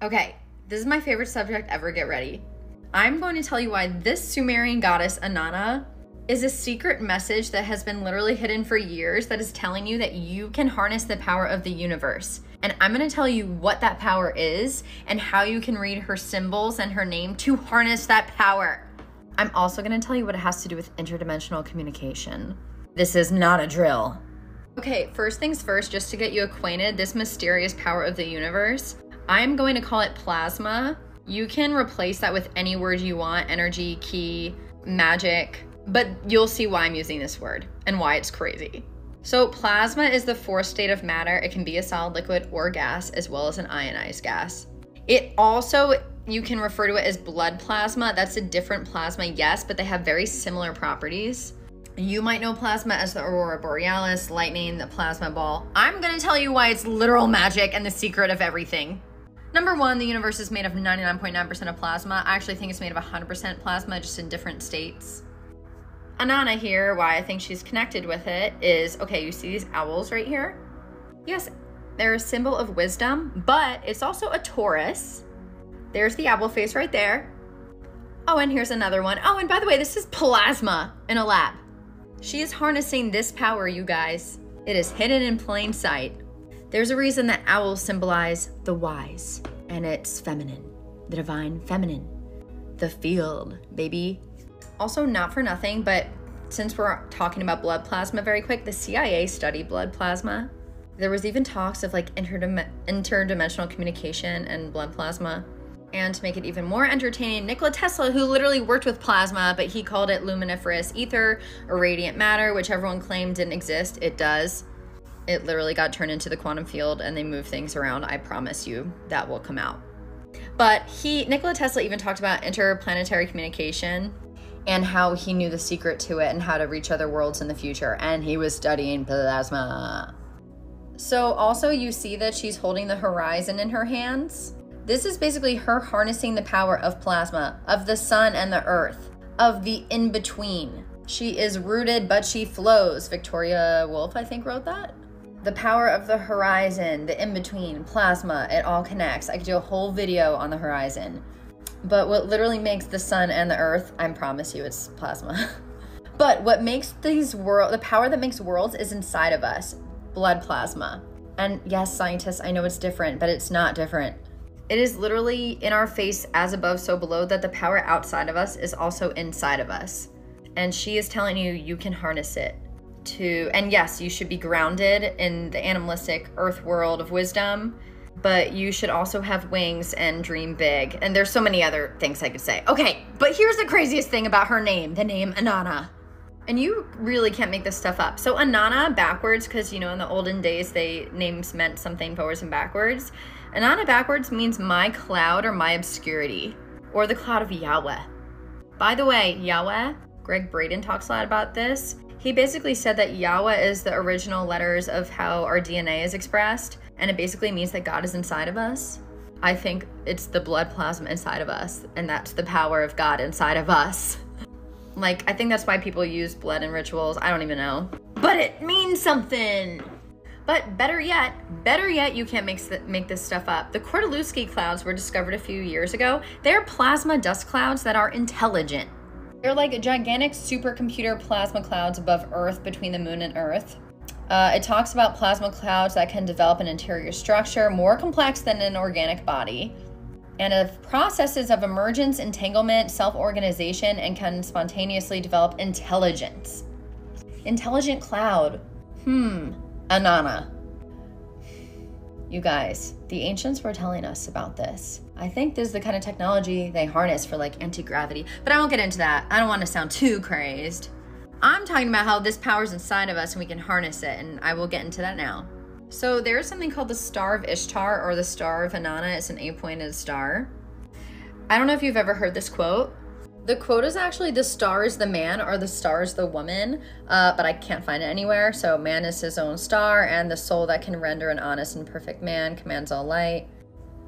Okay, this is my favorite subject ever, get ready. I'm going to tell you why this Sumerian goddess, Inanna, is a secret message that has been literally hidden for years that is telling you that you can harness the power of the universe. And I'm gonna tell you what that power is and how you can read her symbols and her name to harness that power. I'm also gonna tell you what it has to do with interdimensional communication. This is not a drill. Okay, first things first, just to get you acquainted, this mysterious power of the universe, I'm going to call it plasma. You can replace that with any word you want, energy, ki, magic, but you'll see why I'm using this word and why it's crazy. So plasma is the fourth state of matter. It can be a solid, liquid, or gas, as well as an ionized gas. It also, you can refer to it as blood plasma. That's a different plasma, yes, but they have very similar properties. You might know plasma as the aurora borealis, lightning, the plasma ball. I'm gonna tell you why it's literal magic and the secret of everything. Number one, the universe is made of 99.9% of plasma. I actually think it's made of 100% plasma, just in different states. Inanna here, why I think she's connected with it is, okay, you see these owls right here? Yes, they're a symbol of wisdom, but it's also a Taurus. There's the owl face right there. Oh, and here's another one. Oh, and by the way, this is plasma in a lab. She is harnessing this power, you guys. It is hidden in plain sight. There's a reason that owls symbolize the wise, and it's feminine, the divine feminine, the field, baby. Also, not for nothing, but since we're talking about blood plasma very quick, the CIA studied blood plasma. There was even talks of like interdimensional communication and blood plasma. And to make it even more entertaining, Nikola Tesla, who literally worked with plasma, but he called it luminiferous ether or radiant matter, which everyone claimed didn't exist. It does. It literally got turned into the quantum field and they move things around. I promise you that will come out. But Nikola Tesla even talked about interplanetary communication and how he knew the secret to it and how to reach other worlds in the future. And he was studying plasma. So also you see that she's holding the horizon in her hands. This is basically her harnessing the power of plasma, of the sun and the earth, of the in-between. She is rooted, but she flows. Victoria Woolf, I think, wrote that. The power of the horizon, the in-between, plasma, it all connects. I could do a whole video on the horizon. But what literally makes the sun and the earth, I promise you, it's plasma. But what makes the power that makes worlds is inside of us, blood plasma. And yes, scientists, I know it's different, but it's not different. It is literally in our face, as above, so below, that the power outside of us is also inside of us. And she is telling you, you can harness it. And yes, you should be grounded in the animalistic earth world of wisdom, but you should also have wings and dream big. And there's so many other things I could say. Okay, but here's the craziest thing about her name, the name Inanna. And you really can't make this stuff up. So Inanna backwards, because you know in the olden days, names meant something forwards and backwards. Inanna backwards means my cloud or my obscurity, or the cloud of Yahweh. By the way, Yahweh, Greg Braden talks a lot about this. He basically said that Yahweh is the original letters of how our DNA is expressed, and it basically means that God is inside of us. I think it's the blood plasma inside of us, and that's the power of God inside of us. Like, I think that's why people use blood in rituals. I don't even know. But it means something. But better yet, you can't make this stuff up. The Kordylewski clouds were discovered a few years ago. They're plasma dust clouds that are intelligent. They're like gigantic supercomputer plasma clouds above Earth, between the moon and Earth. It talks about plasma clouds that can develop an interior structure more complex than an organic body, and of processes of emergence, entanglement, self-organization, and can spontaneously develop intelligence. Intelligent cloud. Inanna. You guys, the ancients were telling us about this. I think this is the kind of technology they harness for like anti-gravity, but I won't get into that. I don't want to sound too crazed. I'm talking about how this power's inside of us and we can harness it, and I will get into that now. So there's something called the Star of Ishtar, or the Star of Inanna. It's an 8-pointed star. I don't know if you've ever heard this quote. The quote is actually, the star is the man or the star is the woman, but I can't find it anywhere. So man is his own star, and the soul that can render an honest and perfect man commands all light.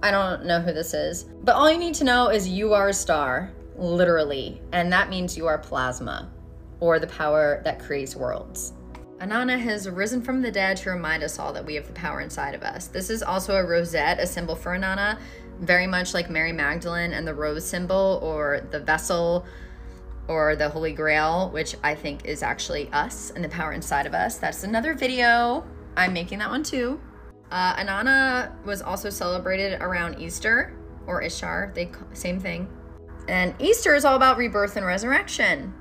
I don't know who this is, but all you need to know is you are a star, literally, and that means you are plasma, or the power that creates worlds. Inanna has risen from the dead to remind us all that we have the power inside of us. This is also a rosette, a symbol for Inanna. very much like Mary Magdalene and the rose symbol, or the vessel, or the Holy Grail, which I think is actually us and the power inside of us. That's another video. I'm making that one too. Inanna was also celebrated around Easter, or Ishtar, same thing. And Easter is all about rebirth and resurrection.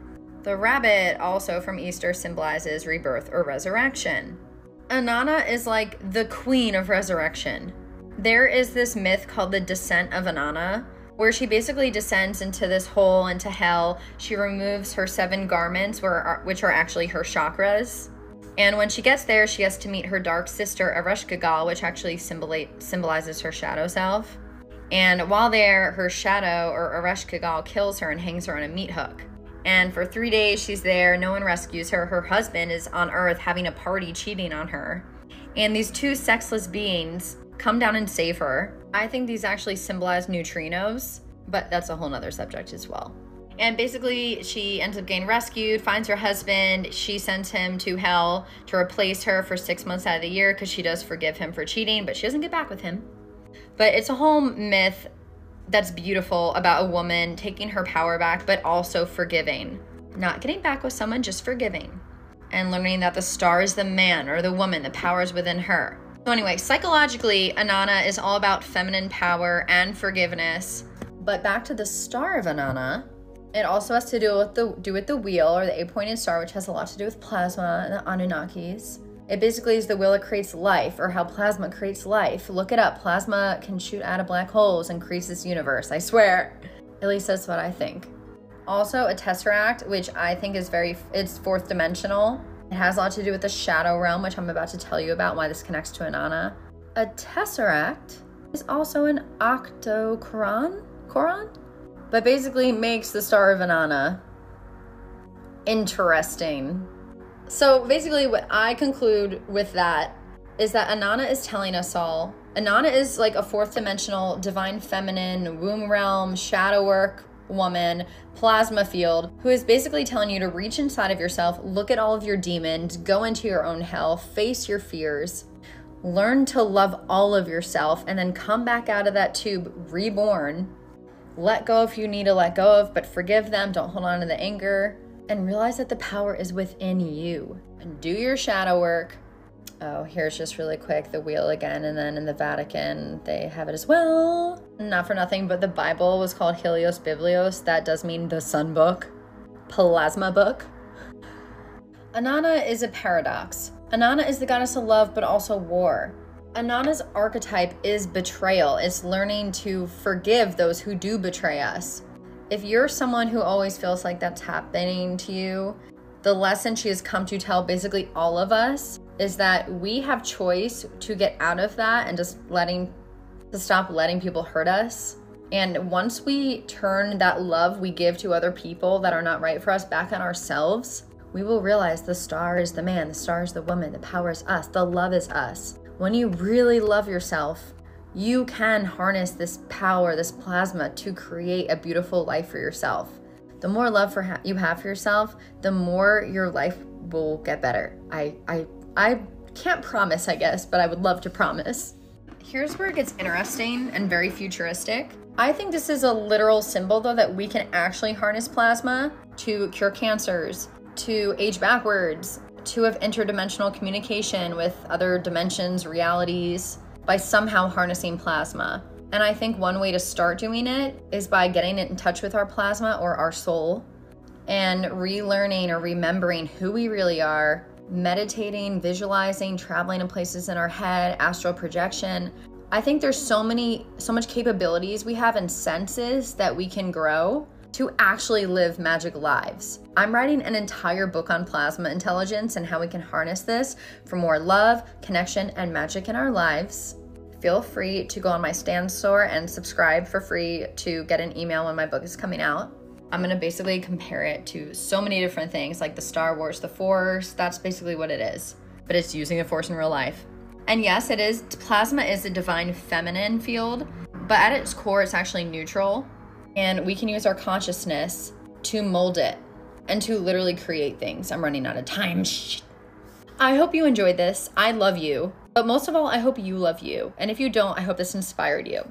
The rabbit also from Easter symbolizes rebirth or resurrection. Inanna is like the queen of resurrection. There is this myth called the Descent of Inanna, where she basically descends into this hole, into hell. She removes her 7 garments, which are actually her chakras. And when she gets there, she gets to meet her dark sister, Ereshkigal, which actually symbolizes her shadow self. And while there, her shadow, or Ereshkigal, kills her and hangs her on a meat hook. And for 3 days, she's there. No one rescues her. Her husband is on Earth having a party, cheating on her. And these 2 sexless beings come down and save her. I think these actually symbolize neutrinos, but that's a whole nother subject as well. And basically, she ends up getting rescued, finds her husband. She sends him to hell to replace her for 6 months out of the year, because she does forgive him for cheating, but she doesn't get back with him. But it's a whole myth that's beautiful about a woman taking her power back, but also forgiving. Not getting back with someone, just forgiving. And learning that the star is the man or the woman, the power is within her. So anyway, psychologically, Inanna is all about feminine power and forgiveness. But back to the star of Inanna, it also has to do with the wheel, or the 8-pointed star, which has a lot to do with plasma and the Anunnakis. It basically is the wheel that creates life, or how plasma creates life. Look it up. Plasma can shoot out of black holes and creates this universe, I swear. At least that's what I think. Also, a tesseract, which I think is it's 4th dimensional. It has a lot to do with the shadow realm, which I'm about to tell you about, why this connects to Inanna. A tesseract is also an octocoron, but basically makes the star of Inanna interesting. So basically what I conclude with that is that Inanna is telling us all, Inanna is like a 4th dimensional, divine feminine, womb realm, shadow work woman, plasma field, who is basically telling you to reach inside of yourself, look at all of your demons, go into your own hell, face your fears, learn to love all of yourself, and then come back out of that tube reborn. Let go if you need to let go of, but forgive them. Don't hold on to the anger. And realize that the power is within you. And do your shadow work. Oh, here's just really quick the wheel again. And then in the Vatican, they have it as well. Not for nothing, but the Bible was called Helios Biblios. That does mean the sun book, plasma book. Inanna is a paradox. Inanna is the goddess of love, but also war. Inanna's archetype is betrayal. It's learning to forgive those who do betray us. If you're someone who always feels like that's happening to you, the lesson she has come to tell basically all of us is that we have choice to get out of that and just stop letting people hurt us. And once we turn that love we give to other people that are not right for us back on ourselves, we will realize the star is the man, the star is the woman, the power is us, the love is us. When you really love yourself, you can harness this power, this plasma, to create a beautiful life for yourself. The more love you have for yourself, the more your life will get better. I can't promise, I guess, but I would love to promise. Here's where it gets interesting and very futuristic. I think this is a literal symbol, though, that we can actually harness plasma to cure cancers, to age backwards, to have interdimensional communication with other dimensions, realities, by somehow harnessing plasma. And I think one way to start doing it is by getting in touch with our plasma or our soul and relearning or remembering who we really are, meditating, visualizing, traveling in places in our head, astral projection. I think there's so much capabilities we have and senses that we can grow to actually live magic lives. I'm writing an entire book on plasma intelligence and how we can harness this for more love, connection, and magic in our lives. Feel free to go on my Stan store and subscribe for free to get an email when my book is coming out. I'm gonna basically compare it to so many different things, like the Star Wars, the Force. That's basically what it is, but it's using the Force in real life. And yes, it is. Plasma is a divine feminine field, but at its core, it's actually neutral. And we can use our consciousness to mold it and to literally create things. I'm running out of time. I hope you enjoyed this. I love you. But most of all, I hope you love you. And if you don't, I hope this inspired you.